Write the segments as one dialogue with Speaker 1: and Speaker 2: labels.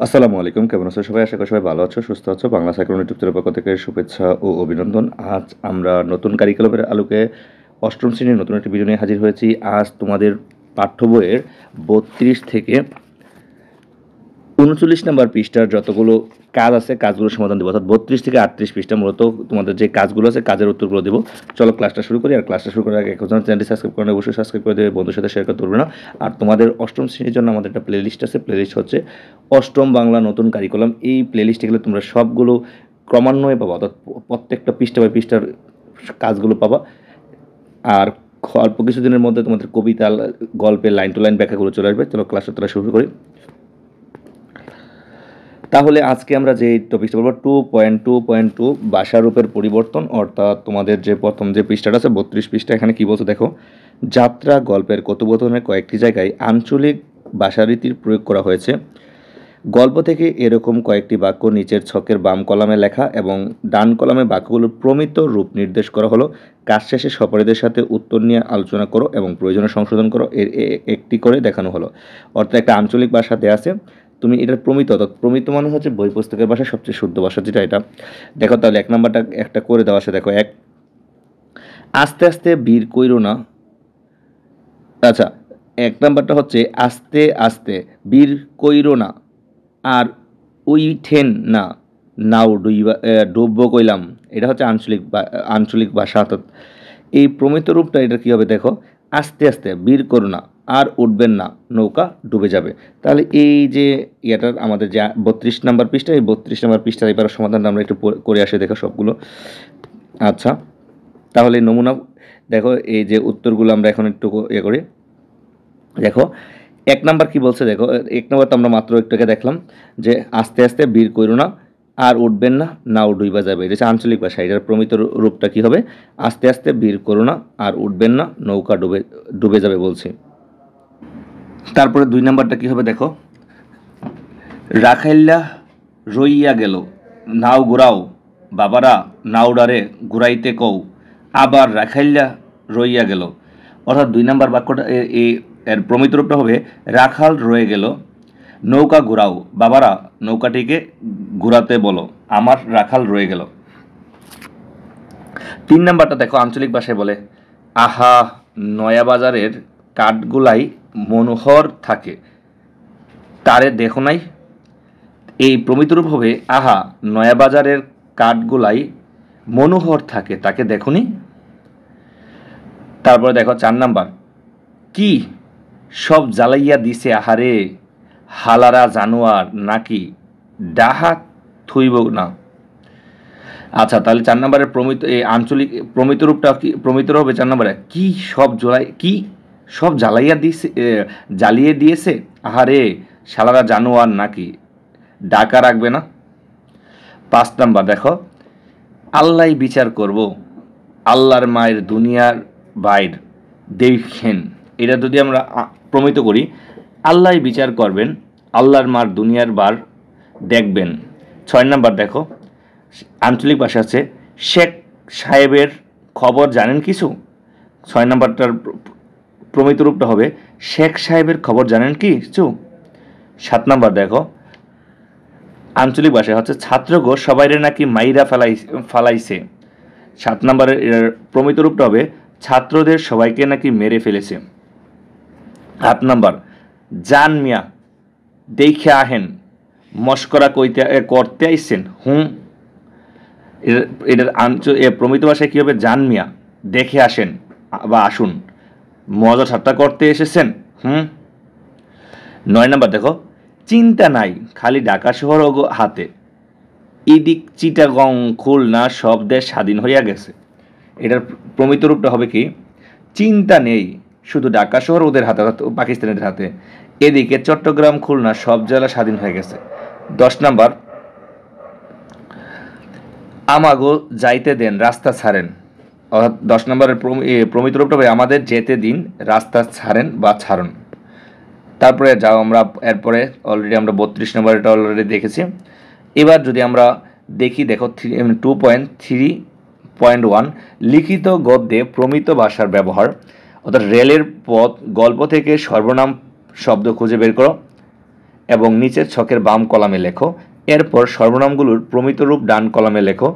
Speaker 1: আসসালামু আলাইকুম, কেমন আছো সবাই? আশা করি সবাই ভালো আছো, সুস্থ আছো। বাংলা সাইক্লোন ইউটিউব চ্যানেলের পক্ষ থেকে শুভেচ্ছা ও অভিনন্দন। আজ আমরা নতুন কারিকুলামের আলোকে অষ্টম শ্রেণীর নতুন একটি ভিডিও নিয়ে হাজির হয়েছি। আজ তোমাদের পাঠ্য বইয়ের 32 থেকে 39 নম্বর পৃষ্ঠার যতগুলো কাজ আছে কাজগুলোর সমাধান দেবো। অর্থাৎ 32 থেকে 38 পৃষ্ঠা মূলত তোমাদের যে কাজগুলো আছে কাজের উত্তরগুলো দেবো। চলো ক্লাসটা শুরু করি। আর ক্লাসটা শুরু করার আগে এখন চ্যানেলটি সাবস্ক্রাইব করে অবশ্যই সাবস্ক্রাইব করে দেবে, বন্ধুর সাথে শেয়ার করতে ভুলবে না। আর তোমাদের অষ্টম শ্রেণীর জন্য আমাদের একটা প্লেলিস্ট আছে, প্লেলিস্ট হচ্ছে অষ্টম বাংলা নতুন কারিকুলাম। এই প্লেলিস্টে গেলে তোমরা সবগুলো ক্রমান্বয়ে পাবা, অর্থাৎ প্রত্যেকটা পৃষ্ঠা বা পৃষ্ঠার কাজগুলো পাবা। আর অল্প কিছুদিনের মধ্যে তোমাদের কবিতা, গল্পের লাইন টু লাইন ব্যাখ্যাগুলো চলে আসবে। চলো ক্লাসটা তোরা শুরু করি। তাহলে আজকে আমরা যে টপিকটা বলবো 2.2.2 ভাষারূপের পরিবর্তন, অর্থাৎ তোমাদের যে প্রথম যে পৃষ্ঠাটা আছে 32 পৃষ্ঠা, এখানে কি বলছে দেখো। যাত্রা গল্পের কথোপকথনের কয়েকটি জায়গায় আঞ্চলিক ভাষারীতির প্রয়োগ করা হয়েছে। গল্প থেকে এরকম কয়েকটি বাক্য নিচের ছকের বাম কলামে লেখা এবং ডান কলামে বাক্যগুলোর প্রমিত রূপ নির্দেশ করা হলো। কাজ শেষে সহপাঠীদের সাথে উত্তর নিয়ে আলোচনা করো এবং প্রয়োজনে সংশোধন করো, এর একটি করে দেখানো হলো। অর্থাৎ একটা আঞ্চলিক ভাষা দেওয়া আছে, তুমি এটার প্রমিত, অর্থাৎ প্রমিত মানে হচ্ছে বই পুস্তকের ভাষা সবচেয়ে শুদ্ধ ভাষা যেটা, এটা দেখো। তাহলে এক নাম্বারটা একটা করে দেওয়া আছে, দেখো। এক, আস্তে আস্তে বীর কইরো না। আচ্ছা, এক নাম্বারটা হচ্ছে আস্তে আস্তে বীর কইরো না আর উইঠেন না, নাও ডুবব কইলাম। এটা হচ্ছে আঞ্চলিক ভাষা। অর্থাৎ এই প্রমিত রূপটা এটা কী হবে দেখো। আস্তে আস্তে বীর করো না আর উঠবেন না, নৌকা ডুবে যাবে। তাহলে এই যে ইয়েটার আমাদের যে 32 নম্বর পৃষ্ঠা, এই 32 নম্বর পৃষ্ঠার এবার সমাধানটা আমরা একটু করে আসি, দেখো সবগুলো। আচ্ছা, তাহলে নমুনা দেখো, এই যে উত্তরগুলো আমরা এখন একটু ইয়ে করি। দেখো এক নাম্বার কি বলছে দেখো। এক নাম্বার তো আমরা মাত্র একটু আগে দেখলাম যে আস্তে আস্তে বীর কইরো না আর উঠবেন না, নাও ডুইবা যাবে। এটা হচ্ছে আঞ্চলিক ভাষা, এটার প্রমিত রূপটা কি হবে? আস্তে আস্তে বীর করো না আর উঠবেন না, নৌকা ডুবে যাবে বলছি। তারপরে দুই নাম্বারটা কি হবে দেখো। রাখাইল্লা রইয়া গেল, নাও ঘুরাও বাবারা, নাওডারে ঘুরাইতে কও, আবার রাখাইল্লা রইয়া গেল। অর্থাৎ দুই নাম্বার বাক্যটা এর প্রমিত রূপটা হবে রাখাল রয়ে গেল, নৌকা ঘুরাও বাবারা, নৌকাটিকে ঘুরাতে বলো, আমার রাখাল রয়ে গেল। তিন নাম্বারটা দেখো, আঞ্চলিক ভাষায় বলে আহা নয়াবাজারের কাঠগুলাই মনোহর থাকে, তারে দেখো নাই। এই প্রমিত রূপ হবে আহা নয়াবাজারের কাঠগুলাই মনোহর থাকে, তাকে দেখোনি। তারপরে দেখো চার নাম্বার, কি সব জ্বালাইয়া দিছে আহারে, হালারা জানোয়ার নাকি ডাহা থইব না। আচ্ছা, তাহলে চার নম্বরের আঞ্চলিক প্রমিত রূপটা কি প্রমিত হবে? চার নম্বরে কি সব জ্বালিয়ে দিয়েছে আহারে, শালারা জানোয়ার নাকি ডাকা রাখবে না। পাঁচ নাম্বার দেখো, আল্লাহ বিচার করব, আল্লাহর মায়ের দুনিয়ার বাইর দেখেন। এটা যদি আমরা প্রমিত করি, আল্লাহ বিচার করবেন, আল্লাহর মার দুনিয়ার বার দেখবেন। ছয় নাম্বার দেখো, আঞ্চলিক ভাষা আছে শেখ সাহেবের খবর জানেন কিছু। ছয় নাম্বারটার প্রমিত রূপটা হবে শেখ সাহেবের খবর জানেন কিছু। সাত নাম্বার দেখো, আঞ্চলিক ভাষায় হচ্ছে ছাত্রগো সবাইরে নাকি মাইরা ফালাইছে। সাত নাম্বারের প্রমিত রূপটা হবে ছাত্রদের সবাইকে নাকি মেরে ফেলেছে। আট নাম্বার, জান মিয়া দেখে আহেন, মস্করা করতে আইসেন হুম। এটার প্রমিত ভাষায় কী হবে? জান মিয়া দেখে আসেন বা আসুন, মজা ঠাট্টা করতে এসেছেন হুম। নয় নাম্বার দেখো, চিন্তা নাই খালি ঢাকা শহর হাতে, ইদিক চিটাগং খুলনা সব দেশ স্বাধীন হইয়া গেছে। এটার প্রমিত রূপটা হবে কি? চিন্তা নেই শুধু ঢাকা শহর ওদের হাতে, পাকিস্তানের হাতে, এদিকে চট্টগ্রাম খুলনা সব জেলা স্বাধীন হয়ে গেছে। 10 নাম্বার, আমাগো যাইতে দেন রাস্তা ছাড়েন। অর্থাৎ 10 নম্বরের প্রমিত রূপটা হবে আমাদের যেতে দিন, রাস্তা ছাড়েন বা ছাড়ুন। তারপরে যাও আমরা এরপরে অলরেডি আমরা 32 নম্বরটা অলরেডি দেখেছি। এবার যদি আমরা দেখি, দেখো 2.3.1 লিখিত গদ্যে প্রমিত ভাষার ব্যবহার। অর্থাৎ রেলের পথ গল্প থেকে সর্বনাম শব্দ খুঁজে বের করো। এবং নিচের ছকের বাম কলামে লেখো। এরপর সর্বনামগুলোর প্রমিত রূপ ডান কলামে লেখো।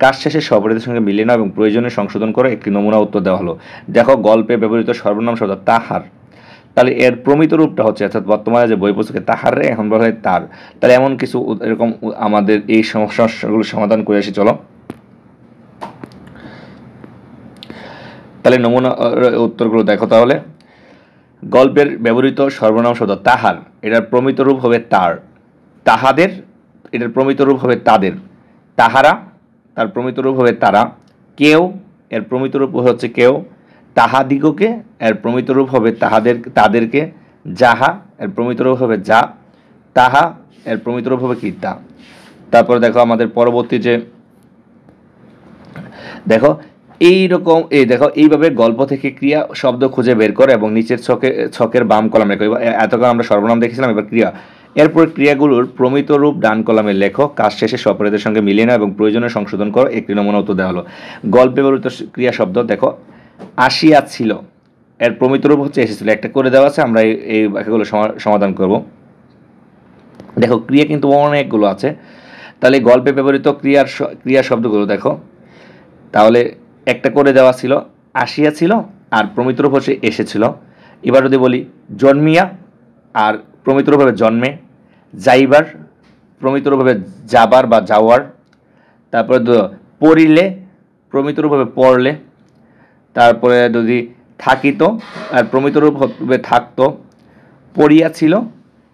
Speaker 1: কাজ শেষে সপরিদের সঙ্গে মিলিয়ে নাও এবং প্রয়োজনে সংশোধন করে একটি নমুনা উত্তর দেওয়া হলো। দেখো গল্পে ব্যবহৃত সর্বনাম শব্দ তাহার, তাহলে এর প্রমিত রূপটা হচ্ছে, অর্থাৎ বর্তমানে যে বই পুস্তকে তাহার রে এখন বলা হয় তার। তাহলে এমন কিছু এরকম আমাদের এই সমস্যাগুলো সমাধান করে আসি। চলো তাহলে নমুনা উত্তরগুলো দেখো। তাহলে গল্পের ব্যবহৃত সর্বনাম শব্দ তাহার, এটার প্রমিত রূপ হবে তার। তাহাদের, এটার প্রমিত রূপ হবে তাদের। তাহারা, তার প্রমিত রূপ হবে তারা। কেউ, এর প্রমিত রূপ হচ্ছে কেউ। তাহাদিগকে, এর প্রমিত রূপ হবে তাহাদের তাদেরকে। যাহা, এর প্রমিত রূপ হবে যা। তাহা, এর প্রমিত রূপ হবে কি তা। তারপরে দেখো আমাদের পরবর্তী যে দেখো এইরকম দেখো এইভাবে গল্প থেকে ক্রিয়া শব্দ খুঁজে বের করে এবং নিচের ছকের বাম কলামে লেখো। এতক্ষণ আমরা সর্বনাম দেখেছিলাম, এবার ক্রিয়া। এরপর ক্রিয়াগুলোর প্রমিত রূপ ডান কলামে লেখো। কাজ শেষে সপরিদের সঙ্গে মিলিয়ে নাও এবং প্রয়োজনে সংশোধন করো। একটি নমুনা উত্তর দেওয়া হলো। গল্পে ব্যবহৃত ক্রিয়া শব্দ দেখো, আসিয়া ছিল, এর প্রমিত রূপ হচ্ছে এসেছিল। একটা করে দেওয়া আছে, আমরা এই বাক্যগুলো সমাধান করব। দেখো ক্রিয়া কিন্তু অনেকগুলো আছে, তাহলে গল্পে ব্যবহৃত ক্রিয়া শব্দগুলো দেখো। তাহলে একটা করে দেওয়া ছিল, আসিয়া ছিল, আর প্রমিত রূপ হচ্ছে এসেছিল। এবার যদি বলি জন্মিয়া, আর প্রমিত রূপ হবে জন্মে। যাইবার, প্রমিত রূপ হবে যাবার বা যাওয়ার। তারপরে পড়িলে, প্রমিত রূপ হবে পড়লে। তারপরে যদি থাকিত, আর প্রমিত রূপ হবে থাকতো। পড়িয়া ছিল,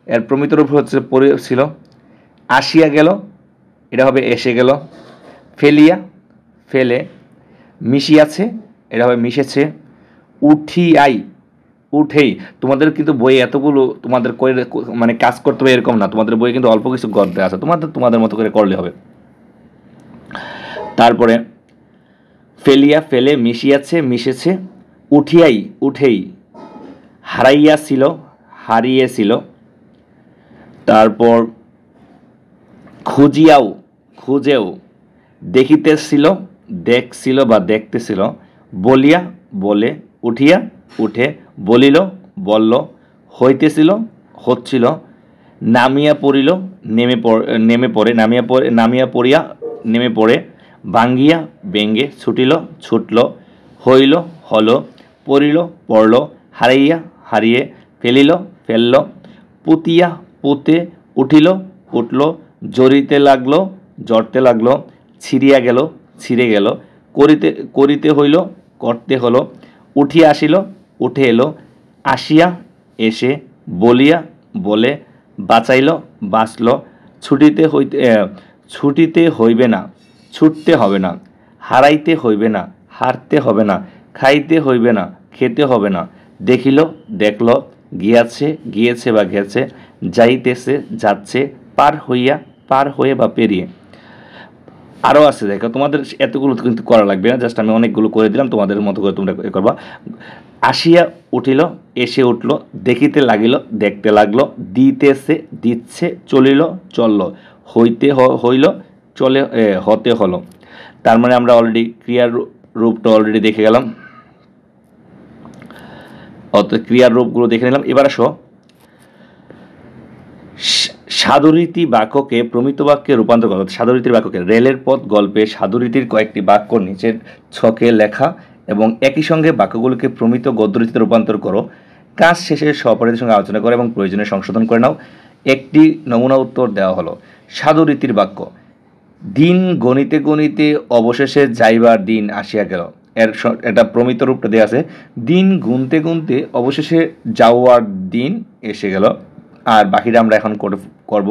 Speaker 1: এর প্রমিত রূপ হচ্ছে পড়িয়াছিল। আসিয়া গেল, এটা হবে এসে গেল। ফেলিয়া, ফেলে। মিশিয়াছে, এটা হবে মিশেছে। উঠিয়াই, উঠেই। তোমাদের কিন্তু বই এতগুলো তোমাদের করে মানে কাজ করতে হবে এরকম না, তোমাদের বইয়ে কিন্তু অল্প কিছু গল্পে আছে, তোমাদের মতো করে করলে হবে। তারপরে ফেলিয়া, ফেলে। মিশিয়াছে, মিশেছে। উঠিয়াই, উঠেই। হারাইয়াছিল, হারিয়েছিল। তারপর খুঁজিয়াও, খুঁজেও। দেখিতেছিল, দেখছিল বা দেখতেছিল। বলিয়া, বলে। উঠিয়া, উঠে। বলিল, বলল। হইতেছিল, হচ্ছিল। নামিয়া পড়িল, নেমে পড়ে। নামিয়া পড়িয়া, নেমে পড়ে। ভাঙ্গিয়া, ব্যঙ্গে। ছুটিল, ছুটল। হইল, হলো। পড়িল, পড়ল। হারাইয়া, হারিয়ে। ফেলিল, ফেলল। পুতিয়া, পুঁতে। উঠিল, উঠল। জড়িতে লাগলো, জড়তে লাগলো। ছিঁড়িয়া গেল, ছিঁড়ে গেল। করিতে হইল, করতে হলো। উঠিয়া আসিল, উঠে এলো। আসিয়া, এসে। বলিয়া, বলে। বাঁচাইল, বাঁচল। ছুটিতে হইবে না, ছুটতে হবে না। হারাইতে হইবে না, হারতে হবে না। খাইতে হইবে না, খেতে হবে না। দেখিল, দেখল। গিয়াছে, গিয়েছে বা গেছে। যাইতেছে, যাচ্ছে। পার হইয়া, পার হয়ে বা পেরিয়ে। আরও আছে দেখো, তোমাদের এতগুলো কিন্তু করা লাগবে না, জাস্ট আমি অনেকগুলো করে দিলাম, তোমাদের মতো করে তোমরা করবা। আসিয়া, উঠিল। এসে উঠল। দেখিতে লাগিল, দেখতে লাগলো। দিতেছে, দিচ্ছে। চলিল, চলল। হইতে হইল, চলে হতে হলো। তার মানে আমরা অলরেডি ক্রিয়ার রূপটা অলরেডি দেখে গেলাম, ক্রিয়ার রূপগুলো দেখে নিলাম। এবার আসো সাধুরীতি বাক্যকে প্রমিত বাক্যে রূপান্তর করা। সাধুরীতির বাক্যকে রেলের পথ গল্পে সাধুরীতির কয়েকটি বাক্য নিচের ছকে লেখা এবং একই সঙ্গে বাক্যগুলোকে প্রমিত গদ্যরীতিতে রূপান্তর করো। কাজ শেষে সহপাঠীদের সঙ্গে আলোচনা করো এবং প্রয়োজনে সংশোধন করে নাও। একটি নমুনা উত্তর দেওয়া হলো। সাধুরীতির বাক্য, দিন গণিতে গণিতে অবশেষে যাইবার দিন আসিয়া গেল। এটা প্রমিত রূপটা দেওয়া আছে, দিন গুনতে গুনতে অবশেষে যাওয়ার দিন এসে গেল। আর বাকিটা আমরা এখন করব।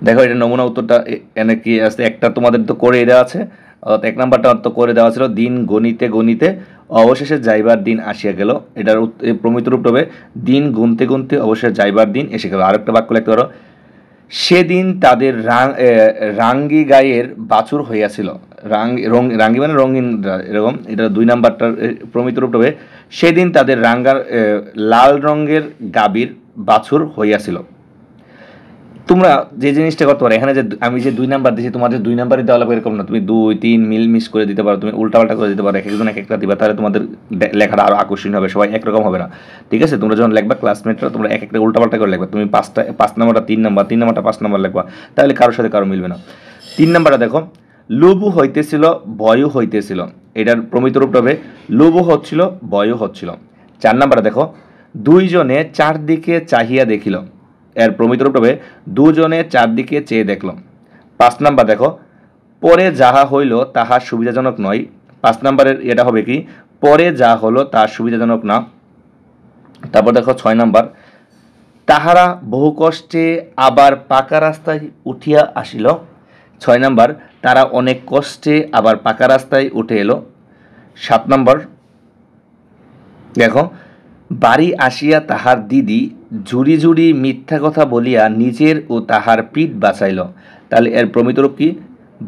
Speaker 1: দেখো এটা নমুনা উত্তরটা এনে কি আছে, একটা তোমাদের তো করে দেওয়া আছে, অর্থাৎ 1 নাম্বারটা তো করে দেওয়া ছিল, দিন গণিতে গণিতে অবশেষে যাইবার দিন আসিয়া গেল। এটার প্রমিত রূপ হবে দিন গুনতে গুনতে অবশেষে যাইবার দিন এসে গেল। আরেকটা বাক্য লিখতে পারো, সেদিন তাদের রাঙ্গি গায়ের বাছুর হইয়াছিল। রাঙ্গি মানে রঙিন এরকম। এটা 2 নাম্বারটার প্রমিত রূপ হবে সেদিন তাদের লাল রঙের গাভীর বাছুর হইয়াছিল। তোমরা যে জিনিসটা করতে পারো, এখানে যে আমি যে 2 নাম্বার দিয়েছি তোমাদের 2 নাম্বারই দেওয়া লাগবে এরকম না, তুমি 2 3 মিস করে দিতে পারো, তুমি উল্টাপাল্টা করে দিতে পারো, এক একজন এক একটা দিবা, তাহলে তোমাদের লেখাটা আরো আকর্ষণীয় হবে, সবাই একরকম হবে না। ঠিক আছে, তোমরা যখন লিখবা ক্লাসমেটরা তোমরা এক একটা উল্টাপাল্টা করে লিখবা, তুমি 5 নাম্বারটা 3 নাম্বার, 3 নাম্বারটা 5 নাম্বার লিখবা, তাহলে কারোর সাথে কারো মিলবে না। 3 নাম্বারটা দেখো, লোভও হইতেছিল ভয়ও হইতেছিল, এটার প্রমিত রূপটা হবে লোভও হচ্ছিল ভয়ও হচ্ছিল। 4 নাম্বারটা দেখো, দুইজনে চারদিকে চাহিয়া দেখিল, এর প্রমিত রূপটা হবে দুজনে চারদিকে চেয়ে দেখল। 5 নাম্বার দেখো, পরে যাহা হইল তাহা সুবিধাজনক নয়, 5 নাম্বারের এটা হবে কি পরে যা হলো তা সুবিধাজনক না। তারপর দেখো 6 নাম্বার, তাহারা বহু কষ্টে আবার পাকা রাস্তায় উঠিয়া আসিল, 6 নাম্বার, তারা অনেক কষ্টে আবার পাকা রাস্তায় উঠে এলো। 7 নাম্বার দেখো, বাড়ি আসিয়া তাহার দিদি ঝুড়ি ঝুড়ি মিথ্যা কথা বলিয়া নিজের ও তাহার পিঠ বাঁচাইল, তাহলে এর প্রমিতরূপ কি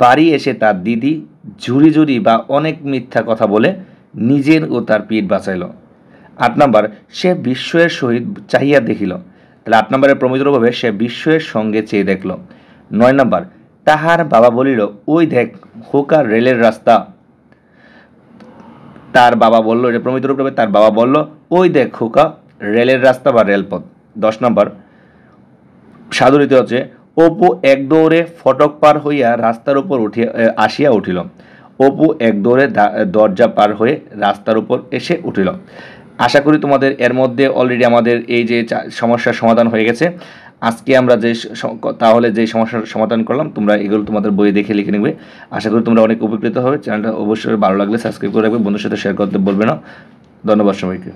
Speaker 1: বাড়ি এসে তার দিদি ঝুড়ি ঝুড়ি বা অনেক মিথ্যা কথা বলে নিজের ও তার পিঠ বাঁচাইল। 8 নাম্বার, সে বিস্ময়ের সহিত চাহিয়া দেখিল, তাহলে 8 নম্বরের প্রমিতরূপ হবে সে বিস্ময়ের সঙ্গে চেয়ে দেখল। 9 নাম্বার, তাহার বাবা বলিল ওই দেখ হোকা রেলের রাস্তা, তার বাবা বলল, এটা প্রমিত রূপ হবে তার বাবা বলল ওই দেখ খোকা রেলের রাস্তা বা রেলপথ। 10 নম্বর সাধুরীতি হচ্ছে, অপু এক দৌড়ে ফটক পার হইয়া রাস্তার উপর আসিয়া উঠিল, অপু এক দৌড়ে দরজা পার হয়ে রাস্তার উপর এসে উঠিল। আশা করি তোমাদের এর মধ্যে অলরেডি আমাদের এই যে সমস্যার সমাধান হয়ে গেছে। আজকে আমরা তাহলে যে সমস্যার সমাধান করলাম তোমরা এগুলো তোমাদের বইয়ে দেখে লিখে নেবে। আশা করি তোমরা অনেক উপকৃত হবে। চ্যানেলটা অবশ্যই ভালো লাগলে সাবস্ক্রাইব করে রাখবে, বন্ধুর সাথে শেয়ার করতে বলবে না। ধন্যবাদ সবাইকে।